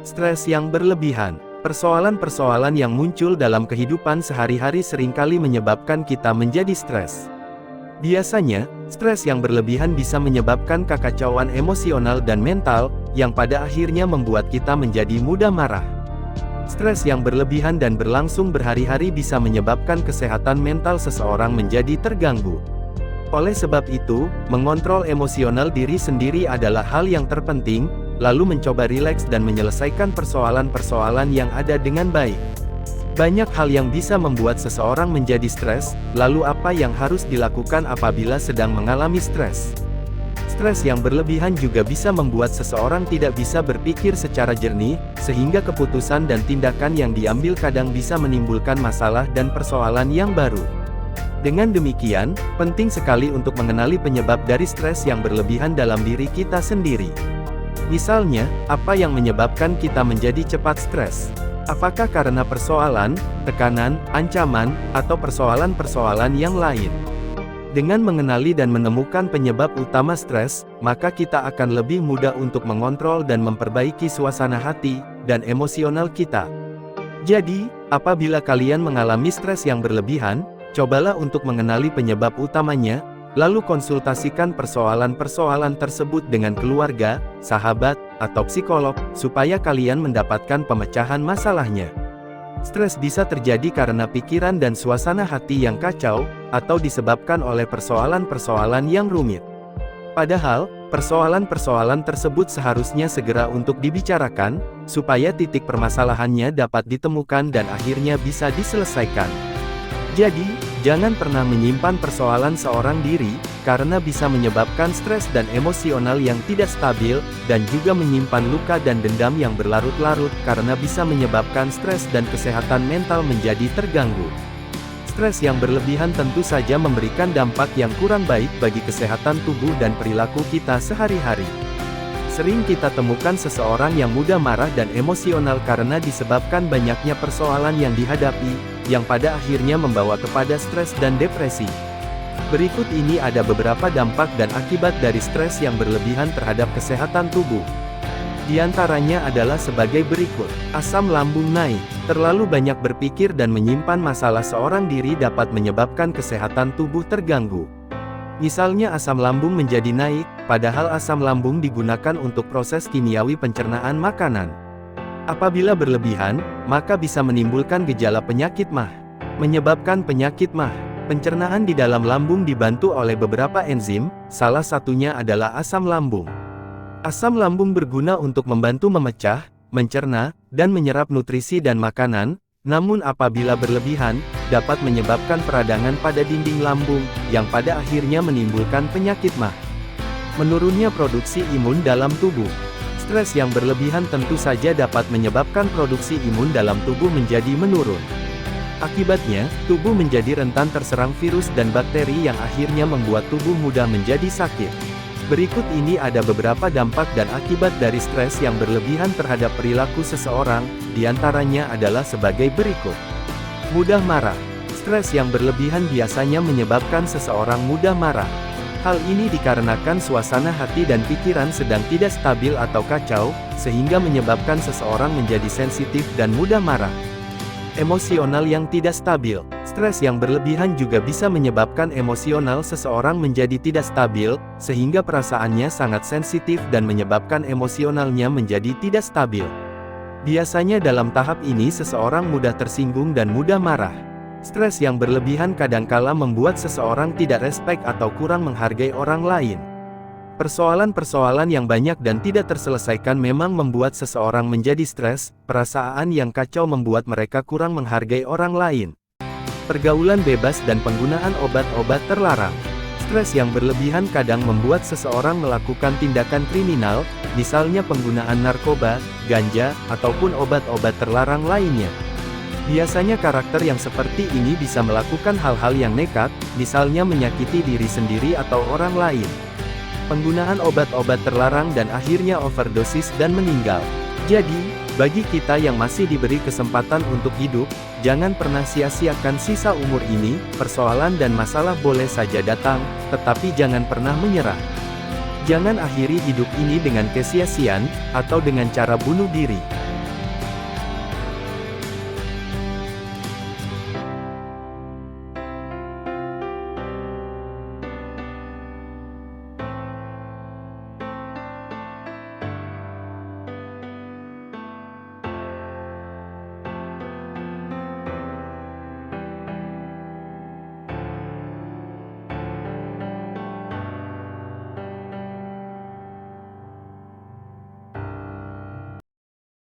Stres yang berlebihan. Persoalan-persoalan yang muncul dalam kehidupan sehari-hari seringkali menyebabkan kita menjadi stres. Biasanya, stres yang berlebihan bisa menyebabkan kekacauan emosional dan mental, yang pada akhirnya membuat kita menjadi mudah marah. Stres yang berlebihan dan berlangsung berhari-hari bisa menyebabkan kesehatan mental seseorang menjadi terganggu. Oleh sebab itu, mengontrol emosional diri sendiri adalah hal yang terpenting, lalu mencoba rileks dan menyelesaikan persoalan-persoalan yang ada dengan baik. Banyak hal yang bisa membuat seseorang menjadi stres, lalu apa yang harus dilakukan apabila sedang mengalami stres? Stres yang berlebihan juga bisa membuat seseorang tidak bisa berpikir secara jernih, sehingga keputusan dan tindakan yang diambil kadang bisa menimbulkan masalah dan persoalan yang baru. Dengan demikian, penting sekali untuk mengenali penyebab dari stres yang berlebihan dalam diri kita sendiri. Misalnya, apa yang menyebabkan kita menjadi cepat stres? Apakah karena persoalan, tekanan, ancaman, atau persoalan-persoalan yang lain? Dengan mengenali dan menemukan penyebab utama stres, maka kita akan lebih mudah untuk mengontrol dan memperbaiki suasana hati dan emosional kita. Jadi, apabila kalian mengalami stres yang berlebihan, cobalah untuk mengenali penyebab utamanya, lalu konsultasikan persoalan-persoalan tersebut dengan keluarga, sahabat, atau psikolog, supaya kalian mendapatkan pemecahan masalahnya. Stres bisa terjadi karena pikiran dan suasana hati yang kacau, atau disebabkan oleh persoalan-persoalan yang rumit. Padahal, persoalan-persoalan tersebut seharusnya segera untuk dibicarakan, supaya titik permasalahannya dapat ditemukan dan akhirnya bisa diselesaikan. Jadi, jangan pernah menyimpan persoalan seorang diri, karena bisa menyebabkan stres dan emosional yang tidak stabil, dan juga menyimpan luka dan dendam yang berlarut-larut, karena bisa menyebabkan stres dan kesehatan mental menjadi terganggu. Stres yang berlebihan tentu saja memberikan dampak yang kurang baik bagi kesehatan tubuh dan perilaku kita sehari-hari. Sering kita temukan seseorang yang mudah marah dan emosional karena disebabkan banyaknya persoalan yang dihadapi, yang pada akhirnya membawa kepada stres dan depresi. Berikut ini ada beberapa dampak dan akibat dari stres yang berlebihan terhadap kesehatan tubuh. Di antaranya adalah sebagai berikut. Asam lambung naik. Terlalu banyak berpikir dan menyimpan masalah seorang diri dapat menyebabkan kesehatan tubuh terganggu. Misalnya asam lambung menjadi naik, padahal asam lambung digunakan untuk proses kimiawi pencernaan makanan. Apabila berlebihan, maka bisa menimbulkan gejala penyakit MAH. Menyebabkan penyakit MAH. Pencernaan di dalam lambung dibantu oleh beberapa enzim, salah satunya adalah asam lambung. Asam lambung berguna untuk membantu memecah, mencerna, dan menyerap nutrisi dan makanan, namun apabila berlebihan, dapat menyebabkan peradangan pada dinding lambung, yang pada akhirnya menimbulkan penyakit MAH. Menurunnya produksi imun dalam tubuh. Stres yang berlebihan tentu saja dapat menyebabkan produksi imun dalam tubuh menjadi menurun. Akibatnya, tubuh menjadi rentan terserang virus dan bakteri yang akhirnya membuat tubuh mudah menjadi sakit. Berikut ini ada beberapa dampak dan akibat dari stres yang berlebihan terhadap perilaku seseorang, diantaranya adalah sebagai berikut. Mudah marah. Stres yang berlebihan biasanya menyebabkan seseorang mudah marah. Hal ini dikarenakan suasana hati dan pikiran sedang tidak stabil atau kacau, sehingga menyebabkan seseorang menjadi sensitif dan mudah marah. Emosional yang tidak stabil. Stres yang berlebihan juga bisa menyebabkan emosional seseorang menjadi tidak stabil, sehingga perasaannya sangat sensitif dan menyebabkan emosionalnya menjadi tidak stabil. Biasanya dalam tahap ini seseorang mudah tersinggung dan mudah marah. Stres yang berlebihan kadangkala membuat seseorang tidak respek atau kurang menghargai orang lain. Persoalan-persoalan yang banyak dan tidak terselesaikan memang membuat seseorang menjadi stres, perasaan yang kacau membuat mereka kurang menghargai orang lain. Pergaulan bebas dan penggunaan obat-obat terlarang. Stres yang berlebihan kadang membuat seseorang melakukan tindakan kriminal, misalnya penggunaan narkoba, ganja, ataupun obat-obat terlarang lainnya. Biasanya karakter yang seperti ini bisa melakukan hal-hal yang nekat, misalnya menyakiti diri sendiri atau orang lain. Penggunaan obat-obat terlarang dan akhirnya overdosis dan meninggal. Jadi, bagi kita yang masih diberi kesempatan untuk hidup, jangan pernah sia-siakan sisa umur ini. Persoalan dan masalah boleh saja datang, tetapi jangan pernah menyerah. Jangan akhiri hidup ini dengan kesia-siaan, atau dengan cara bunuh diri.